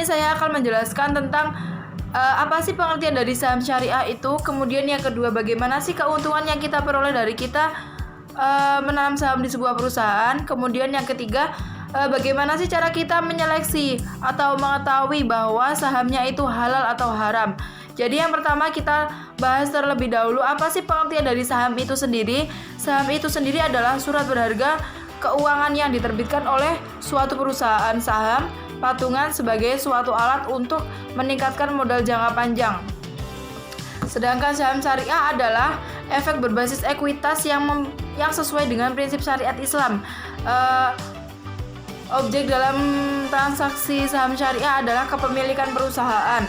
saya akan menjelaskan tentang apa sih pengertian dari saham syariah itu. Kemudian yang kedua, bagaimana sih keuntungan yang kita peroleh dari kita menanam saham di sebuah perusahaan. Kemudian yang ketiga, bagaimana sih cara kita menyeleksi atau mengetahui bahwa sahamnya itu halal atau haram. Jadi yang pertama kita bahas terlebih dahulu apa sih pengertian dari saham itu sendiri. Saham itu sendiri adalah surat berharga keuangan yang diterbitkan oleh suatu perusahaan saham patungan sebagai suatu alat untuk meningkatkan modal jangka panjang. Sedangkan saham syariah adalah efek berbasis ekuitas yang sesuai dengan prinsip syariat Islam. Objek dalam transaksi saham syariah adalah kepemilikan perusahaan.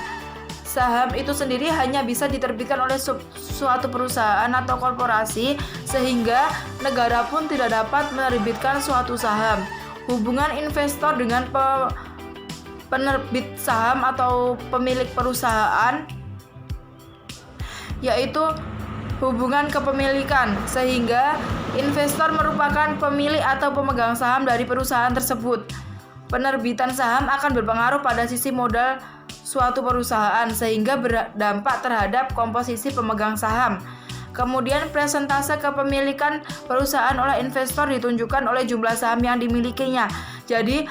Saham itu sendiri hanya bisa diterbitkan oleh suatu perusahaan atau korporasi, sehingga negara pun tidak dapat menerbitkan suatu saham. Hubungan investor dengan penerbit saham atau pemilik perusahaan yaitu hubungan kepemilikan, sehingga investor merupakan pemilik atau pemegang saham dari perusahaan tersebut. Penerbitan saham akan berpengaruh pada sisi modal suatu perusahaan, sehingga berdampak terhadap komposisi pemegang saham. Kemudian presentase kepemilikan perusahaan oleh investor ditunjukkan oleh jumlah saham yang dimilikinya. Jadi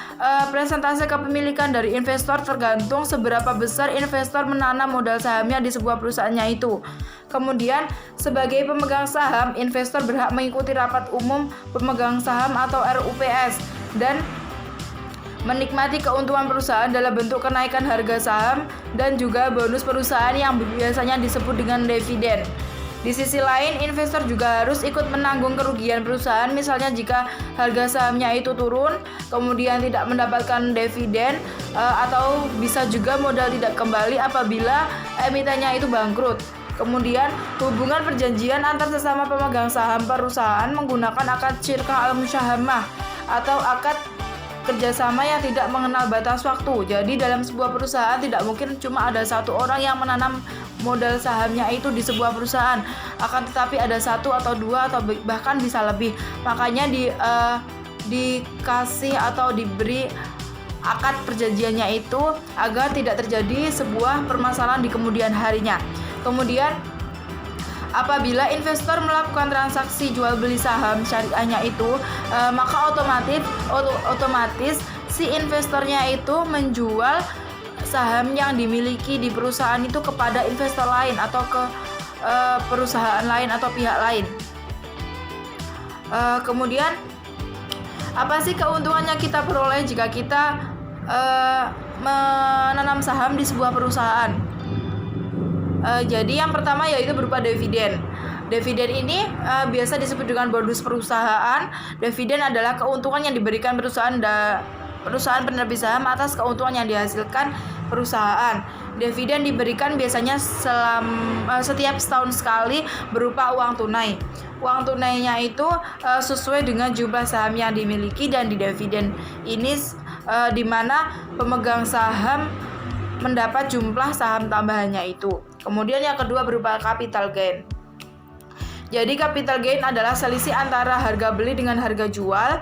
presentase kepemilikan dari investor tergantung seberapa besar investor menanam modal sahamnya di sebuah perusahaannya itu. Kemudian sebagai pemegang saham, investor berhak mengikuti rapat umum pemegang saham atau RUPS dan menikmati keuntungan perusahaan dalam bentuk kenaikan harga saham dan juga bonus perusahaan yang biasanya disebut dengan dividen. Di sisi lain, investor juga harus ikut menanggung kerugian perusahaan, misalnya jika harga sahamnya itu turun, kemudian tidak mendapatkan dividen, atau bisa juga modal tidak kembali apabila emitennya itu bangkrut. Kemudian, hubungan perjanjian antar sesama pemegang saham perusahaan menggunakan akad syirkah al-musyahamah atau akad kerjasama yang tidak mengenal batas waktu. Jadi dalam sebuah perusahaan tidak mungkin cuma ada satu orang yang menanam modal sahamnya itu di sebuah perusahaan, akan tetapi ada satu atau dua atau bahkan bisa lebih. Makanya dikasih atau diberi akad perjanjiannya itu agar tidak terjadi sebuah permasalahan di kemudian harinya. Kemudian apabila investor melakukan transaksi jual beli saham syariahnya itu, maka otomatis si investornya itu menjual saham yang dimiliki di perusahaan itu kepada investor lain atau ke perusahaan lain atau pihak lain. Kemudian apa sih keuntungannya kita peroleh jika kita menanam saham di sebuah perusahaan? Jadi yang pertama yaitu berupa dividen. Dividen ini biasa disebut dengan bonus perusahaan. Dividen adalah keuntungan yang diberikan perusahaan penerbit saham atas keuntungan yang dihasilkan perusahaan. Dividen diberikan biasanya setiap setahun sekali berupa uang tunai. Uang tunainya itu sesuai dengan jumlah saham yang dimiliki, dan di dividen ini di mana pemegang saham mendapat jumlah saham tambahannya itu. Kemudian yang kedua berupa capital gain. Jadi capital gain adalah selisih antara harga beli dengan harga jual.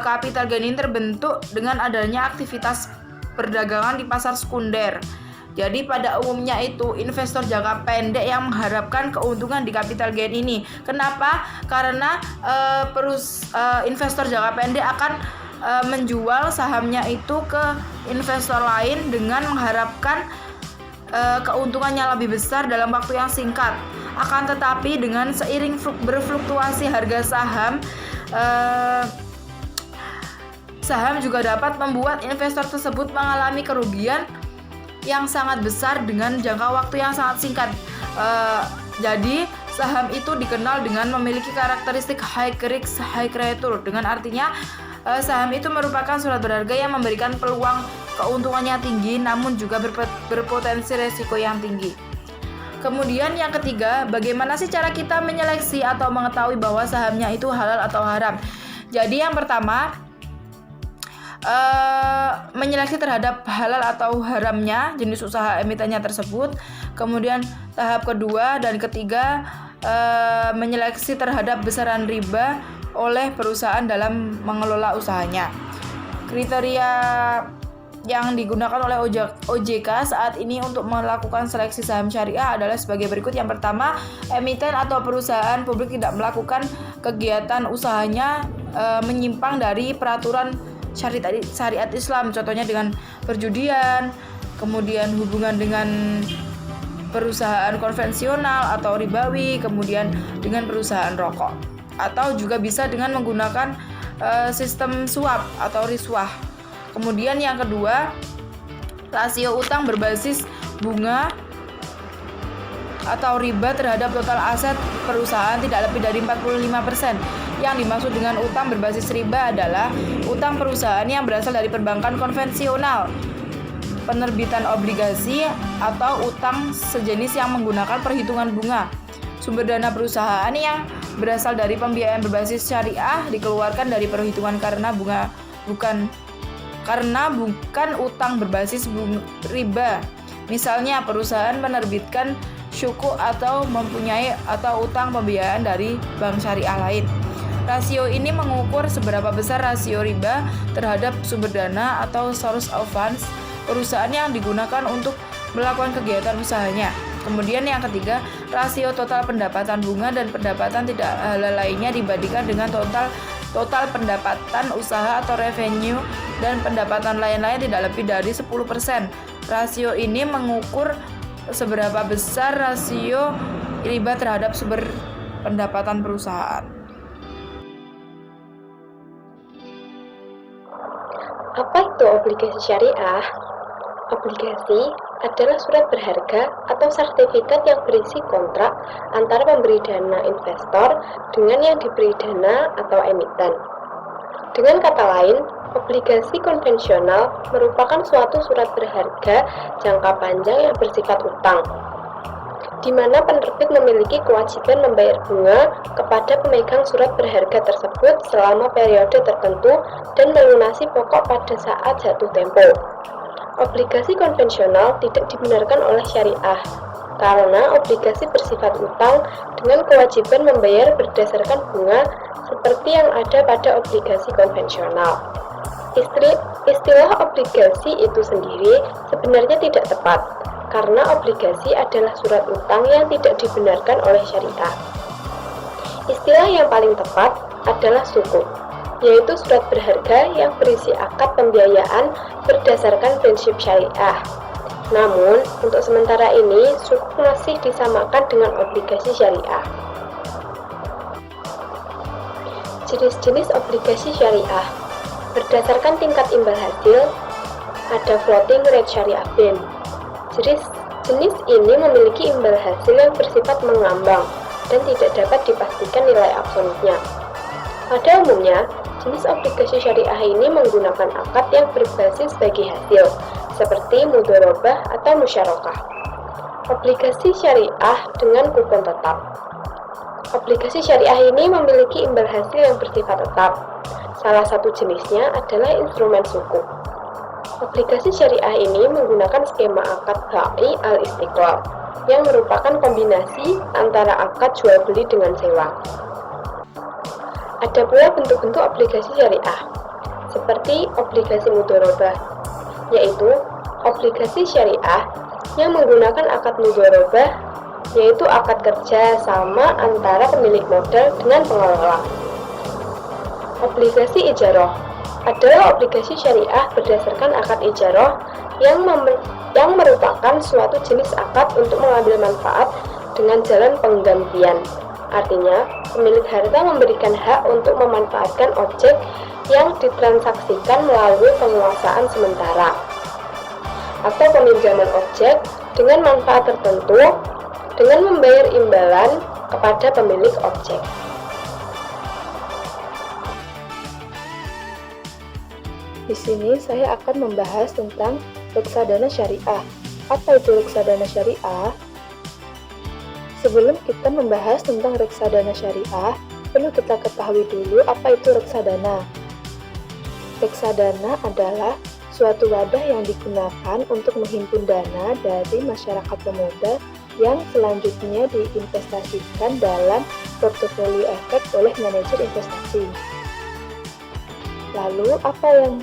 Capital gain ini terbentuk dengan adanya aktivitas perdagangan di pasar sekunder. Jadi pada umumnya itu investor jangka pendek yang mengharapkan keuntungan di capital gain ini. Kenapa? Karena investor jangka pendek akan menjual sahamnya itu ke investor lain dengan mengharapkan keuntungannya lebih besar dalam waktu yang singkat. Akan tetapi dengan seiring berfluktuasi harga saham juga dapat membuat investor tersebut mengalami kerugian yang sangat besar dengan jangka waktu yang sangat singkat. Jadi saham itu dikenal dengan memiliki karakteristik high risk, high return. Dengan artinya saham itu merupakan surat berharga yang memberikan peluang keuntungannya tinggi, namun juga berpotensi resiko yang tinggi. Kemudian yang ketiga, bagaimana sih cara kita menyeleksi atau mengetahui bahwa sahamnya itu halal atau haram? Jadi yang pertama, menyeleksi terhadap halal atau haramnya jenis usaha emitennya tersebut. Kemudian tahap kedua dan ketiga, menyeleksi terhadap besaran riba oleh perusahaan dalam mengelola usahanya. Kriteria yang digunakan oleh OJK saat ini untuk melakukan seleksi saham syariah adalah sebagai berikut. Yang pertama, emiten atau perusahaan publik tidak melakukan kegiatan usahanya menyimpang dari peraturan syariat Islam, contohnya dengan perjudian, kemudian hubungan dengan perusahaan konvensional atau ribawi, kemudian dengan perusahaan rokok, atau juga bisa dengan menggunakan sistem suap atau riswah. Kemudian yang kedua, rasio utang berbasis bunga atau riba terhadap total aset perusahaan tidak lebih dari 45%. Yang dimaksud dengan utang berbasis riba adalah utang perusahaan yang berasal dari perbankan konvensional, penerbitan obligasi, atau utang sejenis yang menggunakan perhitungan bunga. Sumber dana perusahaan yang berasal dari pembiayaan berbasis syariah dikeluarkan dari perhitungan karena bukan utang berbasis riba. Misalnya perusahaan menerbitkan syuku atau mempunyai atau utang pembiayaan dari bank syariah lain. Rasio ini mengukur seberapa besar rasio riba terhadap sumber dana atau source of funds perusahaan yang digunakan untuk melakukan kegiatan usahanya. Kemudian yang ketiga, rasio total pendapatan bunga dan pendapatan tidak halal lainnya dibandingkan dengan total pendapatan usaha atau revenue dan pendapatan lain-lain tidak lebih dari 10%. Rasio ini mengukur seberapa besar rasio riba terhadap sumber pendapatan perusahaan. Apa itu obligasi syariah? Obligasi adalah surat berharga atau sertifikat yang berisi kontrak antara pemberi dana investor dengan yang diberi dana atau emiten. Dengan kata lain, obligasi konvensional merupakan suatu surat berharga jangka panjang yang bersifat utang, di mana penerbit memiliki kewajiban membayar bunga kepada pemegang surat berharga tersebut selama periode tertentu dan melunasi pokok pada saat jatuh tempo. Obligasi konvensional tidak dibenarkan oleh syariah, karena obligasi bersifat utang dengan kewajiban membayar berdasarkan bunga seperti yang ada pada obligasi konvensional. Istilah obligasi itu sendiri sebenarnya tidak tepat, karena obligasi adalah surat utang yang tidak dibenarkan oleh syariah. Istilah yang paling tepat adalah sukuk, yaitu surat berharga yang berisi akad pembiayaan berdasarkan prinsip syariah. Namun, untuk sementara ini, sukuk masih disamakan dengan obligasi syariah. Jenis-jenis obligasi syariah berdasarkan tingkat imbal hasil, ada floating rate syariah bond. Jenis ini memiliki imbal hasil yang bersifat mengambang dan tidak dapat dipastikan nilai absolutnya. Pada umumnya, jenis obligasi syariah ini menggunakan akad yang berbasis bagi hasil, seperti mudharabah atau musyarakah. Obligasi syariah dengan kupon tetap. Obligasi syariah ini memiliki imbal hasil yang bersifat tetap. Salah satu jenisnya adalah instrumen sukuk. Obligasi syariah ini menggunakan skema akad HI al-istiqlal, yang merupakan kombinasi antara akad jual beli dengan sewa. Ada pula bentuk-bentuk obligasi syariah, seperti obligasi mudharabah, yaitu obligasi syariah yang menggunakan akad mudharabah, yaitu akad kerja sama antara pemilik modal dengan pengelola. Obligasi ijarah adalah obligasi syariah berdasarkan akad ijarah yang merupakan suatu jenis akad untuk mengambil manfaat dengan jalan penggantian. Artinya, pemilik harta memberikan hak untuk memanfaatkan objek yang ditransaksikan melalui penguasaan sementara atau peminjaman objek dengan manfaat tertentu dengan membayar imbalan kepada pemilik objek. Di sini saya akan membahas tentang reksadana syariah. Apa itu reksadana syariah? Sebelum kita membahas tentang reksadana syariah, perlu kita ketahui dulu apa itu reksadana. Reksadana adalah suatu wadah yang digunakan untuk menghimpun dana dari masyarakat pemodal yang selanjutnya diinvestasikan dalam portofolio efek oleh manajer investasi. Lalu, apa yang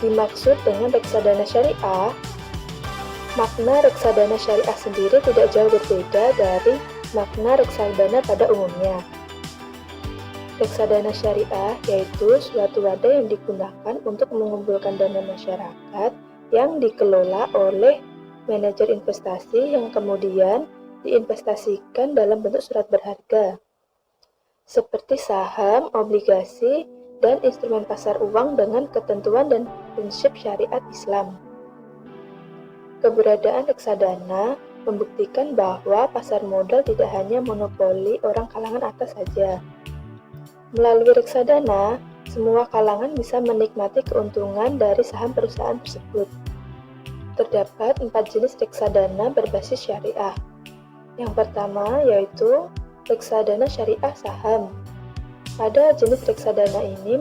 dimaksud dengan reksadana syariah? Makna reksadana syariah sendiri tidak jauh berbeda dari makna reksadana pada umumnya. Reksadana syariah yaitu suatu wadah yang digunakan untuk mengumpulkan dana masyarakat yang dikelola oleh manajer investasi yang kemudian diinvestasikan dalam bentuk surat berharga, seperti saham, obligasi, dan instrumen pasar uang dengan ketentuan dan prinsip syariat Islam. Keberadaan reksadana membuktikan bahwa pasar modal tidak hanya monopoli orang kalangan atas saja. Melalui reksadana, semua kalangan bisa menikmati keuntungan dari saham perusahaan tersebut. Terdapat 4 jenis reksadana berbasis syariah. Yang pertama yaitu reksadana syariah saham. Pada jenis reksadana ini,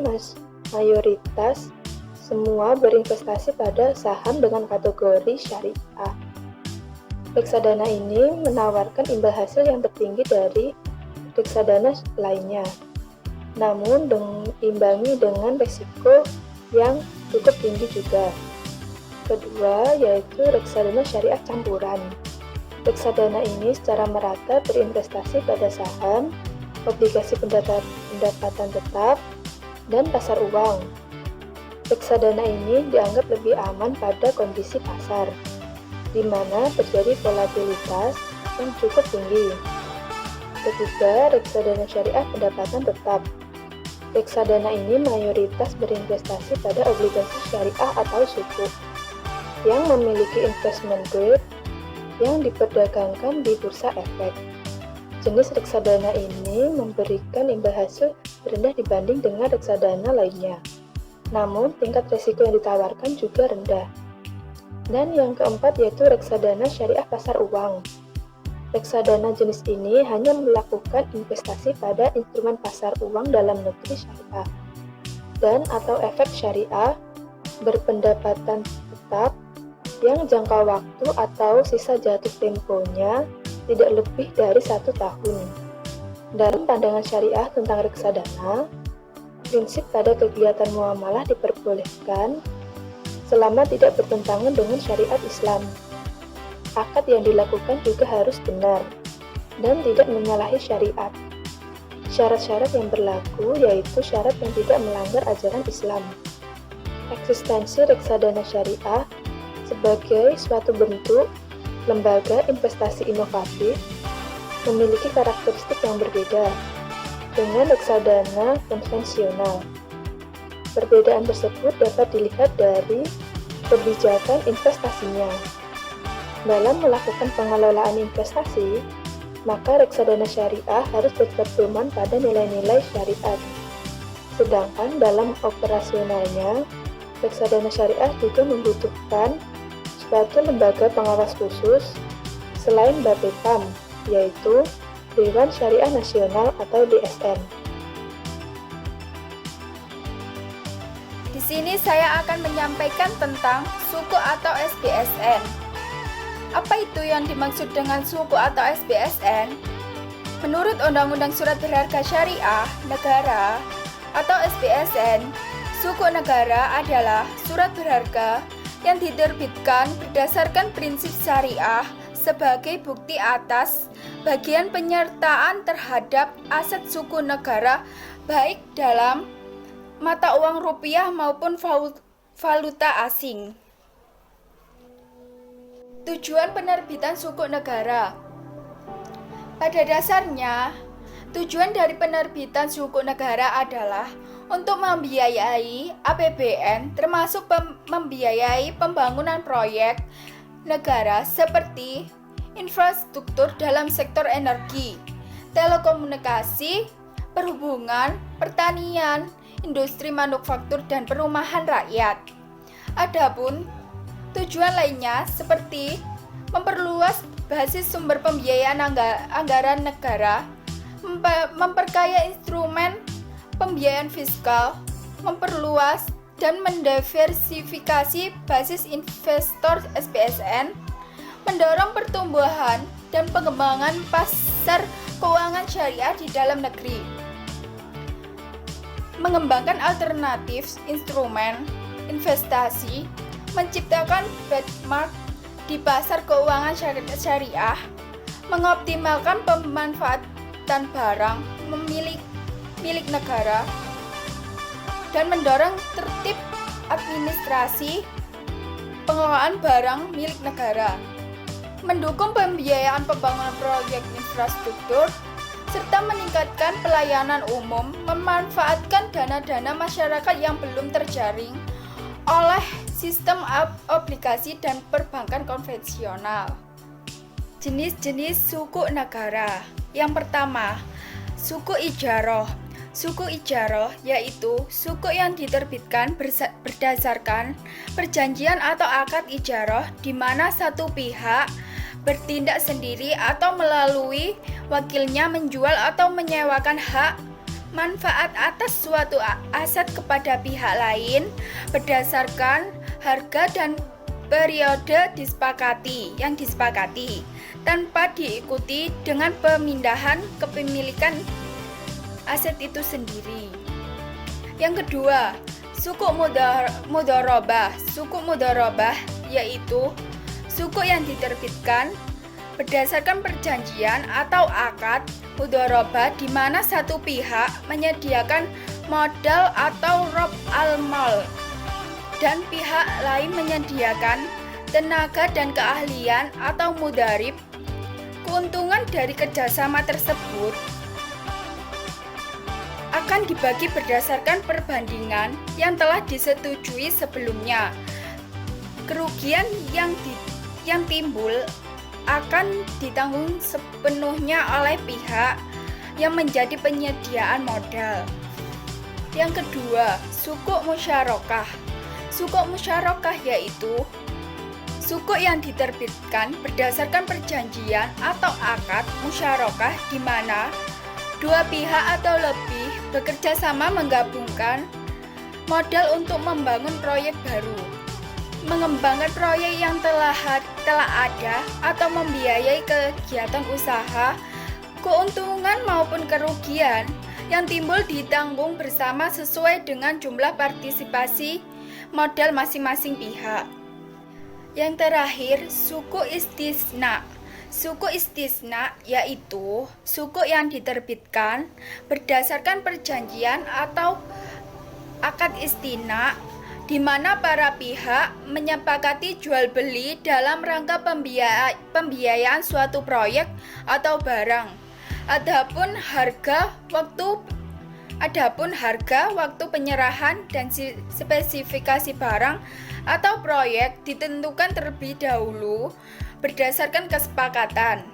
mayoritas semua berinvestasi pada saham dengan kategori syariah. Reksadana ini menawarkan imbal hasil yang tertinggi dari reksadana lainnya, namun diimbangi dengan risiko yang cukup tinggi juga. Kedua yaitu reksadana syariah campuran. Reksadana ini secara merata berinvestasi pada saham, obligasi pendapatan tetap, dan pasar uang. Reksadana ini dianggap lebih aman pada kondisi pasar, di mana terjadi volatilitas yang cukup tinggi. Ketiga, reksadana syariah pendapatan tetap. Reksadana ini mayoritas berinvestasi pada obligasi syariah atau sukuk, yang memiliki investment grade yang diperdagangkan di bursa efek. Jenis reksadana ini memberikan imbal hasil rendah dibanding dengan reksadana lainnya. Namun, tingkat risiko yang ditawarkan juga rendah. Dan yang keempat yaitu reksadana syariah pasar uang. Reksadana jenis ini hanya melakukan investasi pada instrumen pasar uang dalam negeri syariah dan atau efek syariah berpendapatan tetap yang jangka waktu atau sisa jatuh temponya tidak lebih dari 1 tahun. Dalam pandangan syariah tentang reksadana, prinsip pada kegiatan muamalah diperbolehkan selama tidak bertentangan dengan syariat Islam. Akad yang dilakukan juga harus benar dan tidak menyalahi syariat. Syarat-syarat yang berlaku yaitu syarat yang tidak melanggar ajaran Islam. Eksistensi reksadana syariah sebagai suatu bentuk lembaga investasi inovatif memiliki karakteristik yang berbeda dengan reksadana konvensional. Perbedaan tersebut dapat dilihat dari kebijakan investasinya. Dalam melakukan pengelolaan investasi, maka reksadana syariah harus berpedoman pada nilai-nilai syariat. Sedangkan dalam operasionalnya, reksadana syariah juga membutuhkan suatu lembaga pengawas khusus selain BAPEPAM, yaitu Dewan Syariah Nasional atau DSN. Di sini saya akan menyampaikan tentang suku atau SBSN. Apa itu yang dimaksud dengan suku atau SBSN? Menurut Undang-Undang Surat Berharga Syariah Negara atau SBSN, suku negara adalah surat berharga yang diterbitkan berdasarkan prinsip syariah sebagai bukti atas bagian penyertaan terhadap aset suku negara baik dalam mata uang rupiah maupun valuta asing. Tujuan penerbitan suku negara. Pada dasarnya, tujuan dari penerbitan suku negara adalah untuk membiayai APBN termasuk membiayai pembangunan proyek negara seperti infrastruktur dalam sektor energi, telekomunikasi, perhubungan, pertanian, industri manufaktur dan perumahan rakyat. Adapun tujuan lainnya seperti memperluas basis sumber pembiayaan anggaran negara, memperkaya instrumen pembiayaan fiskal, memperluas dan mendiversifikasi basis investor SBSN, mendorong pertumbuhan dan pengembangan pasar keuangan syariah di dalam negeri, mengembangkan alternatif instrumen investasi, menciptakan benchmark di pasar keuangan syariah, mengoptimalkan pemanfaatan barang milik negara, dan mendorong tertib administrasi pengelolaan barang milik negara, mendukung pembiayaan pembangunan proyek infrastruktur, serta meningkatkan pelayanan umum, memanfaatkan dana-dana masyarakat yang belum terjaring oleh sistem obligasi dan perbankan konvensional. Jenis-jenis suku negara. Yang pertama, suku ijaroh. Suku ijaroh yaitu suku yang diterbitkan berdasarkan perjanjian atau akad ijaroh di mana satu pihak bertindak sendiri atau melalui wakilnya menjual atau menyewakan hak manfaat atas suatu aset kepada pihak lain berdasarkan harga dan periode yang disepakati tanpa diikuti dengan pemindahan kepemilikan aset itu sendiri. Yang kedua, suku mudharabah. Suku mudharabah yaitu suku yang diterbitkan berdasarkan perjanjian atau akad mudharabah di mana satu pihak menyediakan modal atau rob al-mal dan pihak lain menyediakan tenaga dan keahlian atau mudharib. Keuntungan dari kerjasama tersebut akan dibagi berdasarkan perbandingan yang telah disetujui sebelumnya. Kerugian yang timbul akan ditanggung sepenuhnya oleh pihak yang menjadi penyediaan modal. Yang kedua, suku musyarakah. Suku musyarakah yaitu suku yang diterbitkan berdasarkan perjanjian atau akad musyarakah di mana dua pihak atau lebih bekerja sama menggabungkan modal untuk membangun proyek baru, mengembangkan proyek yang telah ada atau membiayai kegiatan usaha. Keuntungan maupun kerugian yang timbul ditanggung bersama sesuai dengan jumlah partisipasi modal masing-masing pihak. Yang terakhir, suku istisna. Suku istisna yaitu suku yang diterbitkan berdasarkan perjanjian atau akad istina di mana para pihak menyepakati jual beli dalam rangka pembiayaan suatu proyek atau barang. Adapun harga, waktu penyerahan dan spesifikasi barang atau proyek ditentukan terlebih dahulu berdasarkan kesepakatan.